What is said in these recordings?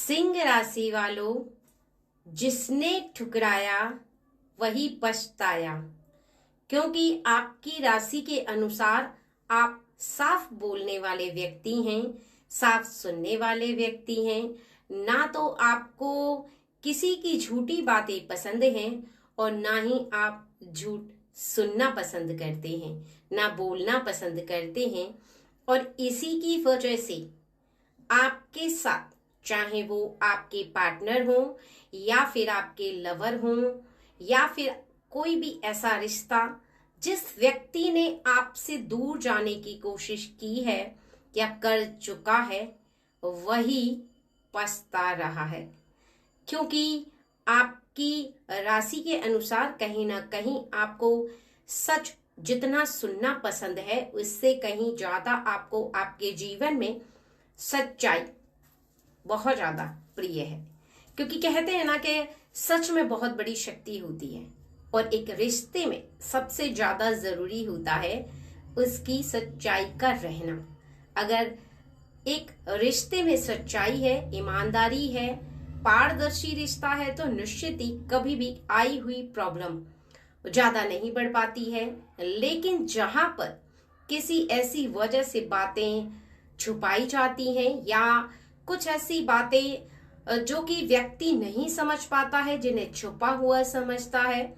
सिंह राशि वालों, जिसने ठुकराया वही पछताया, क्योंकि आपकी राशि के अनुसार आप साफ बोलने वाले व्यक्ति हैं, साफ सुनने वाले व्यक्ति हैं। ना तो आपको किसी की झूठी बातें पसंद हैं और ना ही आप झूठ सुनना पसंद करते हैं, ना बोलना पसंद करते हैं। और इसी की वजह से आपके साथ, चाहे वो आपके पार्टनर हो या फिर आपके लवर हो या फिर कोई भी ऐसा रिश्ता जिस व्यक्ति ने आपसे दूर जाने की कोशिश की है या कर चुका है, वही पछता रहा है। क्योंकि आपकी राशि के अनुसार कहीं ना कहीं आपको सच जितना सुनना पसंद है, उससे कहीं ज्यादा आपको आपके जीवन में सच्चाई बहुत ज्यादा प्रिय है। क्योंकि कहते हैं ना कि सच में बहुत बड़ी शक्ति होती है और एक रिश्ते में सबसे ज्यादा जरूरी होता है उसकी सच्चाई का रहना। अगर एक रिश्ते में सच्चाई है, ईमानदारी है, पारदर्शी रिश्ता है, तो निश्चित ही कभी भी आई हुई प्रॉब्लम ज्यादा नहीं बढ़ पाती है। लेकिन जहां पर किसी ऐसी वजह से बातें छुपाई जाती हैं या कुछ ऐसी बातें जो कि व्यक्ति नहीं समझ पाता है, जिन्हें छुपा हुआ समझता है,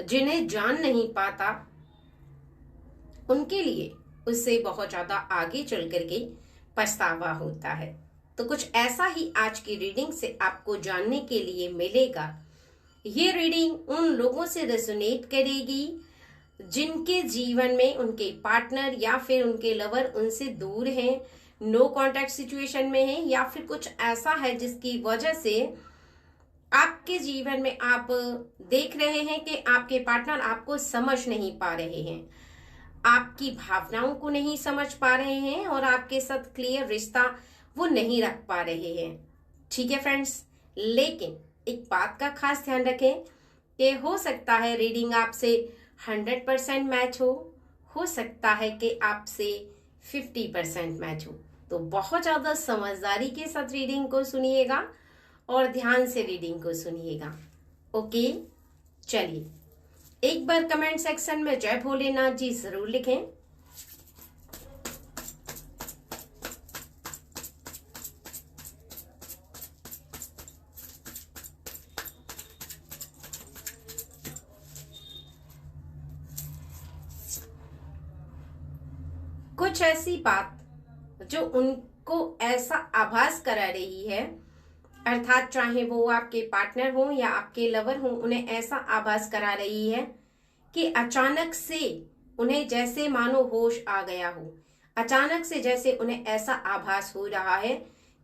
जिन्हें जान नहीं पाता, उनके लिए उससे बहुत ज्यादा आगे चल करके पछतावा होता है। तो कुछ ऐसा ही आज की रीडिंग से आपको जानने के लिए मिलेगा। ये रीडिंग उन लोगों से रेजोनेट करेगी जिनके जीवन में उनके पार्टनर या फिर उनके लवर उनसे दूर हैं, नो कांटेक्ट सिचुएशन में हैं, या फिर कुछ ऐसा है जिसकी वजह से आपके जीवन में आप देख रहे हैं कि आपके पार्टनर आपको समझ नहीं पा रहे हैं, आपकी भावनाओं को नहीं समझ पा रहे हैं और आपके साथ क्लियर रिश्ता वो नहीं रख पा रहे हैं। ठीक है फ्रेंड्स, लेकिन एक बात का खास ध्यान रखें कि हो सकता है रीडिंग आपसे 100% मैच हो सकता है कि आपसे 50% मैच हो। तो बहुत ज्यादा समझदारी के साथ रीडिंग को सुनिएगा और ध्यान से रीडिंग को सुनिएगा। ओके, चलिए एक बार कमेंट सेक्शन में जय भोलेनाथ जी जरूर लिखें। कुछ ऐसी बात जो उनको ऐसा आभास करा रही है, अर्थात चाहे वो आपके पार्टनर हो या आपके लवर हो, उन्हें ऐसा आभास करा रही है कि अचानक से उन्हें जैसे मानो होश आ गया हो। अचानक से जैसे उन्हें ऐसा आभास हो रहा है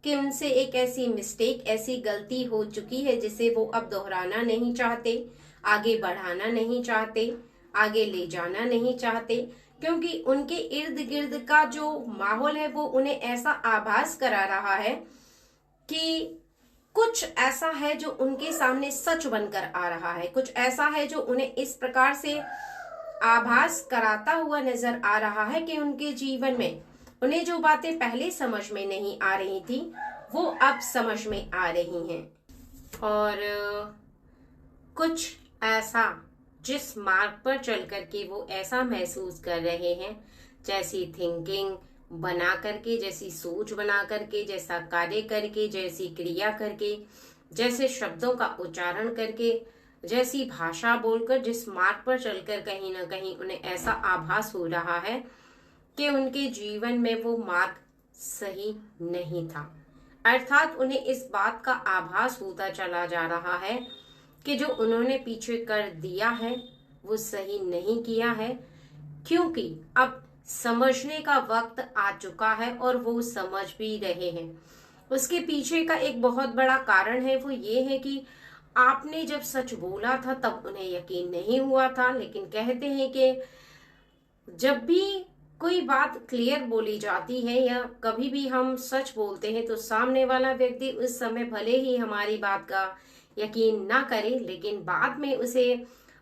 कि उनसे एक ऐसी मिस्टेक, ऐसी गलती हो चुकी है जिसे वो अब दोहराना नहीं चाहते, आगे बढ़ाना नहीं चाहते, आगे ले जाना नहीं चाहते। क्योंकि उनके इर्द गिर्द का जो माहौल है वो उन्हें ऐसा आभास करा रहा है कि कुछ ऐसा है जो उनके सामने सच बनकर आ रहा है, कुछ ऐसा है जो उन्हें इस प्रकार से आभास कराता हुआ नजर आ रहा है कि उनके जीवन में उन्हें जो बातें पहले समझ में नहीं आ रही थी वो अब समझ में आ रही हैं। और कुछ ऐसा जिस मार्ग पर चल करके वो ऐसा महसूस कर रहे हैं, जैसी थिंकिंग बना करके, जैसी सोच बना करके, जैसा कार्य करके, जैसी क्रिया करके, जैसे शब्दों का उच्चारण करके, जैसी भाषा बोलकर, जिस मार्ग पर चलकर कहीं ना कहीं उन्हें ऐसा आभास हो रहा है कि उनके जीवन में वो मार्ग सही नहीं था। अर्थात उन्हें इस बात का आभास होता चला जा रहा है कि जो उन्होंने पीछे कर दिया है वो सही नहीं किया है, क्योंकि अब समझने का वक्त आ चुका है और वो समझ भी रहे हैं। उसके पीछे का एक बहुत बड़ा कारण है, वो ये है कि आपने जब सच बोला था तब उन्हें यकीन नहीं हुआ था। लेकिन कहते हैं कि जब भी कोई बात क्लियर बोली जाती है या कभी भी हम सच बोलते हैं तो सामने वाला व्यक्ति उस समय भले ही हमारी बात का यकीन ना करे, लेकिन बाद में उसे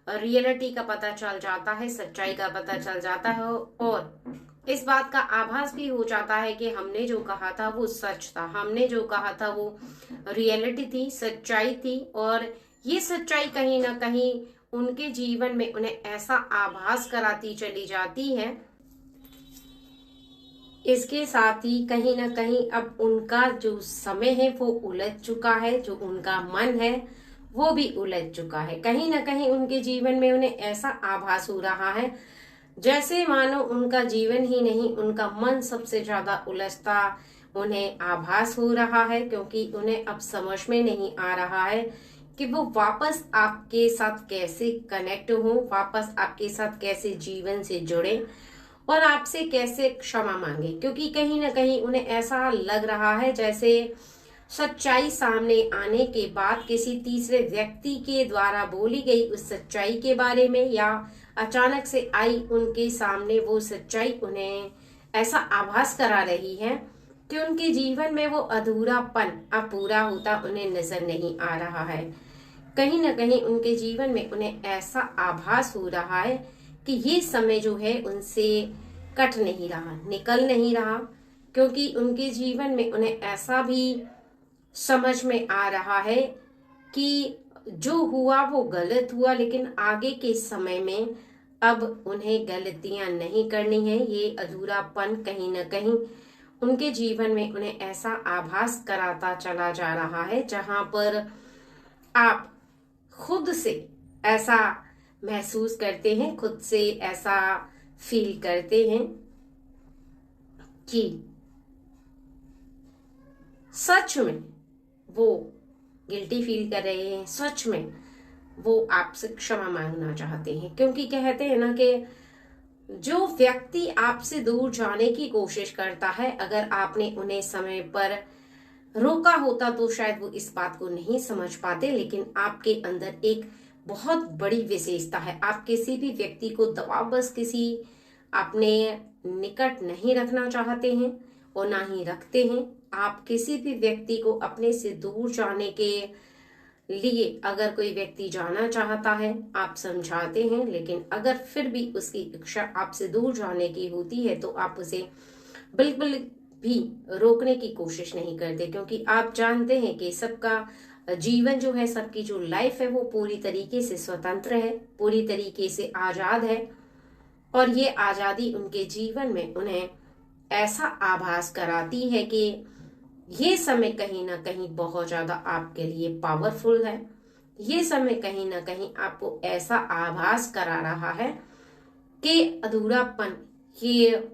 रियलिटी का पता चल जाता है, सच्चाई का पता चल जाता है और इस बात का आभास भी हो जाता है कि हमने जो कहा था वो सच था, हमने जो कहा था वो रियलिटी थी, सच्चाई थी। और ये सच्चाई कहीं ना कहीं उनके जीवन में उन्हें ऐसा आभास कराती चली जाती है। इसके साथ ही कहीं ना कहीं अब उनका जो समय है वो उलझ चुका है, जो उनका मन है वो भी उलझ चुका है। कहीं ना कहीं उनके जीवन में उन्हें ऐसा आभास हो रहा है जैसे मानो उनका जीवन ही नहीं, उनका मन सबसे ज्यादा उलझता उन्हें आभास हो रहा है। क्योंकि उन्हें अब समझ में नहीं आ रहा है कि वो वापस आपके साथ कैसे कनेक्ट हो, वापस आपके साथ कैसे जीवन से जुड़े और आपसे कैसे क्षमा मांगे। क्योंकि कहीं ना कहीं उन्हें ऐसा लग रहा है जैसे सच्चाई सामने आने के बाद किसी तीसरे व्यक्ति के द्वारा बोली गई उस सच्चाई के बारे में, या अचानक से आई उनके सामने वो सच्चाई उन्हें ऐसा आभास करा रही है कि उनके जीवन में वो अधूरापन अब पूरा होता उन्हें नजर नहीं आ रहा है। कहीं ना कहीं उनके जीवन में उन्हें ऐसा आभास हो रहा है कि ये समय जो है उनसे कट नहीं रहा, निकल नहीं रहा। क्योंकि उनके जीवन में उन्हें ऐसा भी समझ में आ रहा है कि जो हुआ वो गलत हुआ, लेकिन आगे के समय में अब उन्हें गलतियां नहीं करनी है। ये अधूरापन कहीं ना कहीं उनके जीवन में उन्हें ऐसा आभास कराता चला जा रहा है, जहां पर आप खुद से ऐसा महसूस करते हैं, खुद से ऐसा फील करते हैं कि सच में वो गिल्टी फील कर रहे हैं, सच में वो आपसे क्षमा मांगना चाहते हैं। क्योंकि कहते हैं ना कि जो व्यक्ति आपसे दूर जाने की कोशिश करता है, अगर आपने उन्हें समय पर रोका होता तो शायद वो इस बात को नहीं समझ पाते। लेकिन आपके अंदर एक बहुत बड़ी विशेषता है, आप किसी भी व्यक्ति को दबावबस किसी अपने निकट नहीं रखना चाहते हैं और ना ही रखते हैं। आप किसी भी व्यक्ति को अपने से दूर जाने के लिए अगर कोई व्यक्ति जाना चाहता है आप समझाते हैं, लेकिन अगर फिर भी उसकी इच्छा आपसे दूर जाने की होती है तो आप उसे बिल्कुल भी रोकने की कोशिश नहीं करते। क्योंकि आप जानते हैं कि सबका जीवन जो है, सबकी जो लाइफ है वो पूरी तरीके से स्वतंत्र है, पूरी तरीके से आजाद है। और ये आजादी उनके जीवन में उन्हें ऐसा आभास कराती है कि ये समय कहीं ना कहीं बहुत ज्यादा आपके लिए पावरफुल है। ये समय कहीं ना कहीं आपको ऐसा आभास करा रहा है कि अधूरापन, ये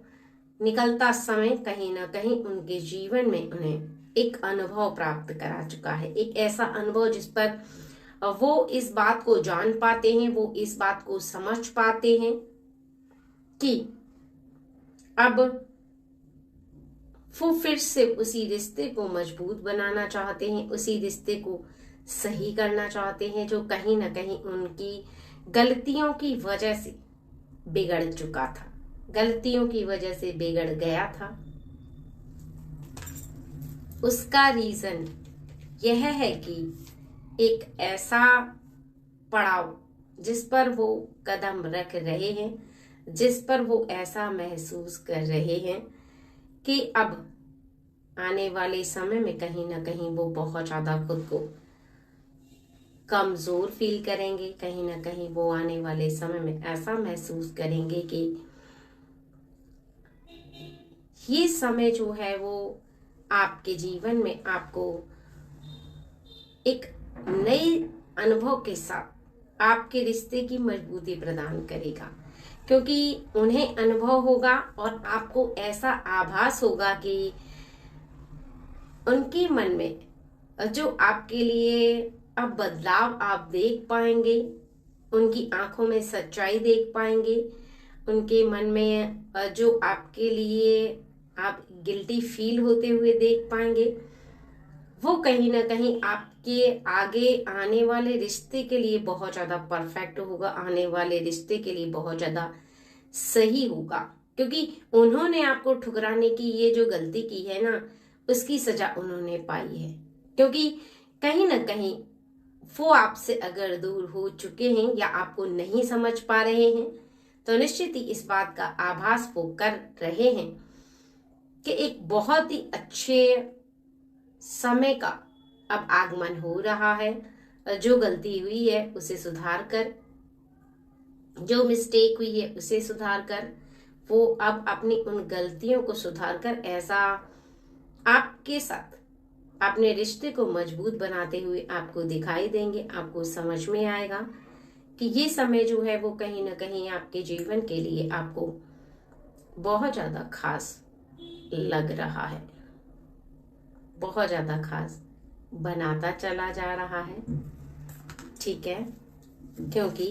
निकलता समय कहीं ना कहीं उनके जीवन में उन्हें एक अनुभव प्राप्त करा चुका है। एक ऐसा अनुभव जिस पर वो इस बात को जान पाते हैं, वो इस बात को समझ पाते हैं कि अब वो फिर से उसी रिश्ते को मजबूत बनाना चाहते हैं, उसी रिश्ते को सही करना चाहते हैं जो कहीं ना कहीं उनकी गलतियों की वजह से बिगड़ चुका था, गलतियों की वजह से बिगड़ गया था। उसका रीजन यह है कि एक ऐसा पड़ाव जिस पर वो कदम रख रहे हैं, जिस पर वो ऐसा महसूस कर रहे हैं कि अब आने वाले समय में कहीं ना कहीं वो बहुत ज्यादा खुद को कमजोर फील करेंगे। कहीं ना कहीं वो आने वाले समय में ऐसा महसूस करेंगे कि ये समय जो है वो आपके जीवन में आपको एक नए अनुभव के साथ आपके रिश्ते की मजबूती प्रदान करेगा। क्योंकि उन्हें अनुभव होगा और आपको ऐसा आभास होगा कि उनके मन में जो आपके लिए अब बदलाव आप देख पाएंगे, उनकी आंखों में सच्चाई देख पाएंगे, उनके मन में जो आपके लिए आप गिल्टी फील होते हुए देख पाएंगे, वो कहीं ना कहीं आपके आगे आने वाले रिश्ते के लिए बहुत ज्यादा परफेक्ट होगा, आने वाले रिश्ते के लिए बहुत ज्यादा सही होगा। क्योंकि उन्होंने आपको ठुकराने की ये जो गलती की है ना, उसकी सजा उन्होंने पाई है। क्योंकि कहीं ना कहीं वो आपसे अगर दूर हो चुके हैं या आपको नहीं समझ पा रहे हैं तो निश्चित ही इस बात का आभास वो कर रहे हैं कि एक बहुत ही अच्छे समय का अब आगमन हो रहा है। जो गलती हुई है उसे सुधार कर, जो मिस्टेक हुई है उसे सुधार कर, वो अब अपनी उन गलतियों को सुधार कर ऐसा आपके साथ अपने रिश्ते को मजबूत बनाते हुए आपको दिखाई देंगे। आपको समझ में आएगा कि ये समय जो है वो कहीं ना कहीं आपके जीवन के लिए आपको बहुत ज्यादा खास लग रहा है, बहुत ज्यादा खास बनाता चला जा रहा है। ठीक है, क्योंकि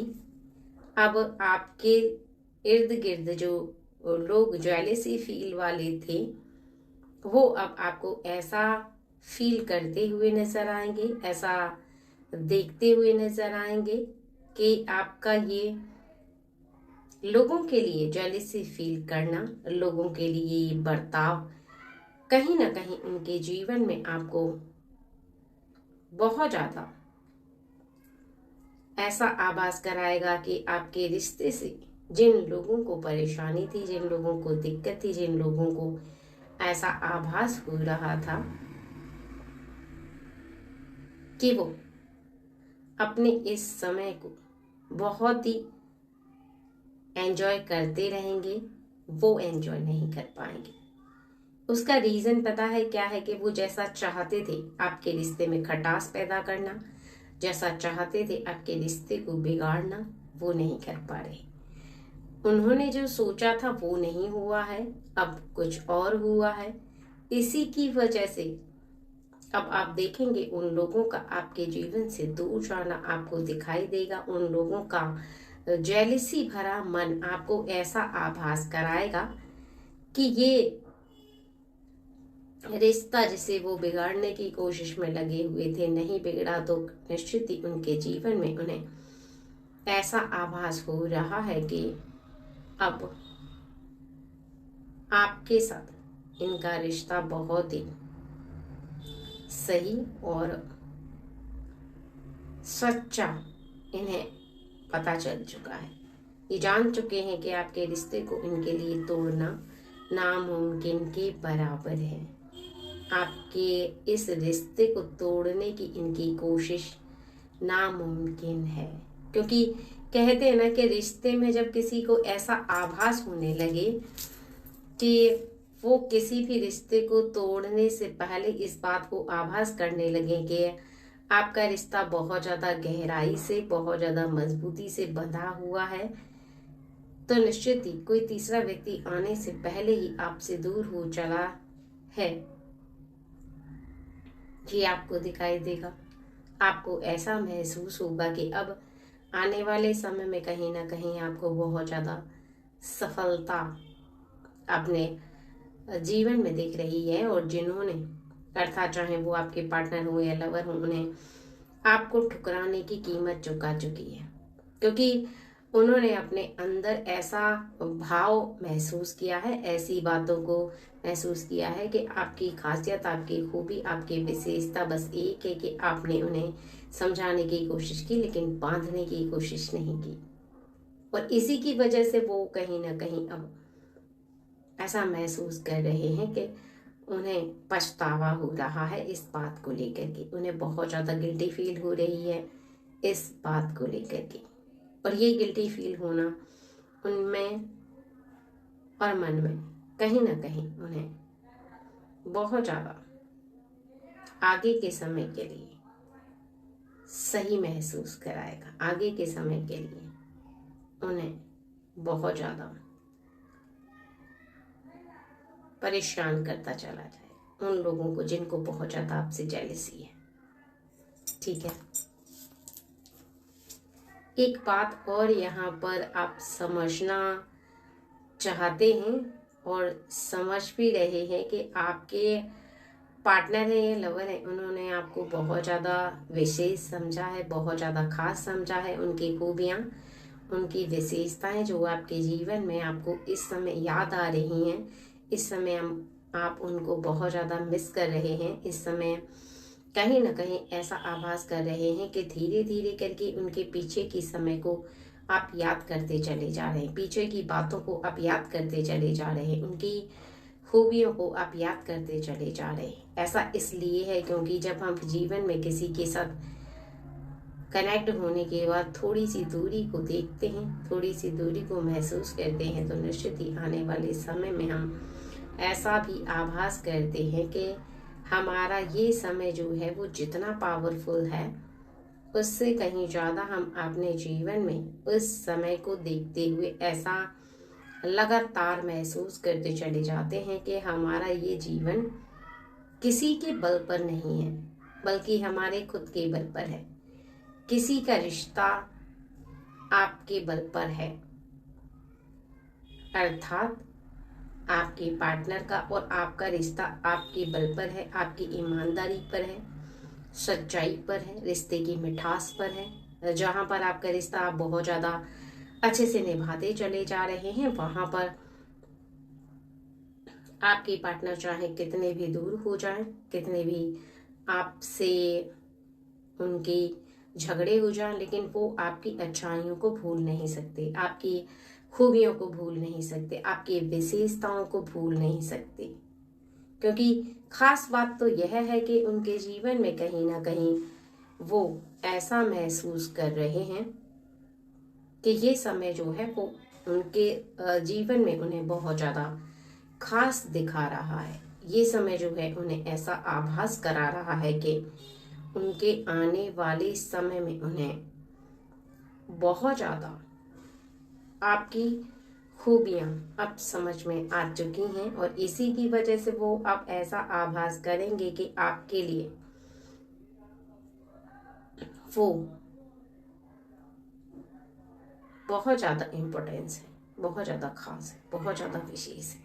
अब आपके इर्द गिर्द जो लोग जेलसी फील वाले थे वो अब आपको ऐसा फील करते हुए नजर आएंगे, ऐसा देखते हुए नजर आएंगे कि आपका ये लोगों के लिए जेलसी फील करना, लोगों के लिए ये बर्ताव कहीं ना कहीं उनके जीवन में आपको बहुत ज्यादा ऐसा आभास कराएगा कि आपके रिश्ते से जिन लोगों को परेशानी थी, जिन लोगों को दिक्कत थी, जिन लोगों को ऐसा आभास हो रहा था कि वो अपने इस समय को बहुत ही एंजॉय करते रहेंगे, वो एंजॉय नहीं कर पाएंगे। उसका रीजन पता है क्या है? कि वो जैसा चाहते थे आपके रिश्ते में खटास पैदा करना, जैसा चाहते थे आपके रिश्ते को बिगाड़ना, वो नहीं कर पा रहे। उन्होंने जो सोचा था वो नहीं हुआ है, अब कुछ और हुआ है। इसी की वजह से अब आप देखेंगे उन लोगों का आपके जीवन से दूर जाना आपको दिखाई देगा। उन लोगों का जेलसी भरा मन आपको ऐसा आभास कराएगा कि ये रिश्ता जिसे वो बिगाड़ने की कोशिश में लगे हुए थे नहीं बिगड़ा, तो निश्चित ही उनके जीवन में उन्हें ऐसा आभास हो रहा है कि अब आपके साथ इनका रिश्ता बहुत ही सही और सच्चा इन्हें पता चल चुका है। ये जान चुके हैं कि आपके रिश्ते को इनके लिए तोड़ना नामुमकिन के बराबर है। आपके इस रिश्ते को तोड़ने की इनकी कोशिश नामुमकिन है, क्योंकि कहते हैं ना कि रिश्ते में जब किसी को ऐसा आभास होने लगे कि वो किसी भी रिश्ते को तोड़ने से पहले इस बात को आभास करने लगे कि आपका रिश्ता बहुत ज्यादा गहराई से, बहुत ज्यादा मजबूती से बंधा हुआ है, तो निश्चित ही कोई तीसरा व्यक्ति आने से पहले ही आपसे दूर हो चला है, ये आपको दिखाई देगा। आपको ऐसा महसूस होगा कि अब आने वाले समय में कहीं ना कहीं आपको बहुत ज्यादा सफलता अपने जीवन में दिख रही है। और जिन्होंने, अर्थात चाहे वो आपके पार्टनर हो या लवर हो, उन्हें आपको ठुकराने की कीमत चुका चुकी है, क्योंकि उन्होंने अपने अंदर ऐसा भाव महसूस किया है, ऐसी बातों को महसूस किया है कि आपकी खासियत, आपकी खूबी, आपकी विशेषता बस एक है कि आपने उन्हें समझाने की कोशिश की लेकिन बांधने की कोशिश नहीं की। और इसी की वजह से वो कहीं ना कहीं अब ऐसा महसूस कर रहे हैं कि उन्हें पछतावा हो रहा है इस बात को लेकर के। उन्हें बहुत ज़्यादा गिल्टी फील हो रही है इस बात को लेकर के। और ये गिल्टी फील होना उनमें और मन में कहीं ना कहीं उन्हें बहुत ज़्यादा आगे के समय के लिए सही महसूस कराएगा। आगे के समय के लिए उन्हें बहुत ज़्यादा परेशान करता चला जाए उन लोगों को जिनको बहुत ज़्यादा आपसे जेलसी है। ठीक है, एक बात और यहाँ पर आप समझना चाहते हैं और समझ भी रहे हैं कि आपके पार्टनर है या लवर है, उन्होंने आपको बहुत ज़्यादा विशेष समझा है, बहुत ज़्यादा खास समझा है। उनकी खूबियाँ, उनकी विशेषताएं जो आपके जीवन में आपको इस समय याद आ रही हैं, इस समय आप उनको बहुत ज़्यादा मिस कर रहे हैं। इस समय कहीं ना कहीं ऐसा आभास कर रहे हैं कि धीरे धीरे करके उनके पीछे की समय को आप याद करते चले जा रहे हैं, पीछे की बातों को आप याद करते चले जा रहे हैं, उनकी खूबियों को आप याद करते चले जा रहे हैं। ऐसा इसलिए है क्योंकि जब हम जीवन में किसी के साथ कनेक्ट होने के बाद थोड़ी सी दूरी को देखते हैं, थोड़ी सी दूरी को महसूस करते हैं, तो निश्चित ही आने वाले समय में हम ऐसा भी आभास करते हैं कि हमारा ये समय जो है वो जितना पावरफुल है उससे कहीं ज़्यादा हम अपने जीवन में उस समय को देखते हुए ऐसा लगातार महसूस करते चले जाते हैं कि हमारा ये जीवन किसी के बल पर नहीं है बल्कि हमारे खुद के बल पर है। किसी का रिश्ता आपके बल पर है, अर्थात आपके पार्टनर का और आपका रिश्ता आपके बल पर है, आपकी ईमानदारी पर है, सच्चाई पर है, रिश्ते की मिठास पर है। जहाँ पर आपका रिश्ता आप बहुत ज़्यादा अच्छे से निभाते चले जा रहे हैं, वहाँ पर आपके पार्टनर चाहे कितने भी दूर हो जाएं, कितने भी आपसे उनके झगड़े हो जाएं, लेकिन वो आपकी अच्छाइयों को भूल नहीं सकते, आपकी खूबियों को भूल नहीं सकते, आपकी विशेषताओं को भूल नहीं सकते। क्योंकि खास बात तो यह है कि उनके जीवन में कहीं ना कहीं वो ऐसा महसूस कर रहे हैं कि ये समय जो है वो उनके जीवन में उन्हें बहुत ज़्यादा खास दिखा रहा है। ये समय जो है उन्हें ऐसा आभास करा रहा है कि उनके आने वाले समय में उन्हें बहुत ज़्यादा आपकी खूबियाँ अब समझ में आ चुकी हैं और इसी की वजह से वो अब ऐसा आभास करेंगे कि आपके लिए वो बहुत ज़्यादा इम्पोर्टेंस है, बहुत ज़्यादा खास है, बहुत ज़्यादा विशेष है।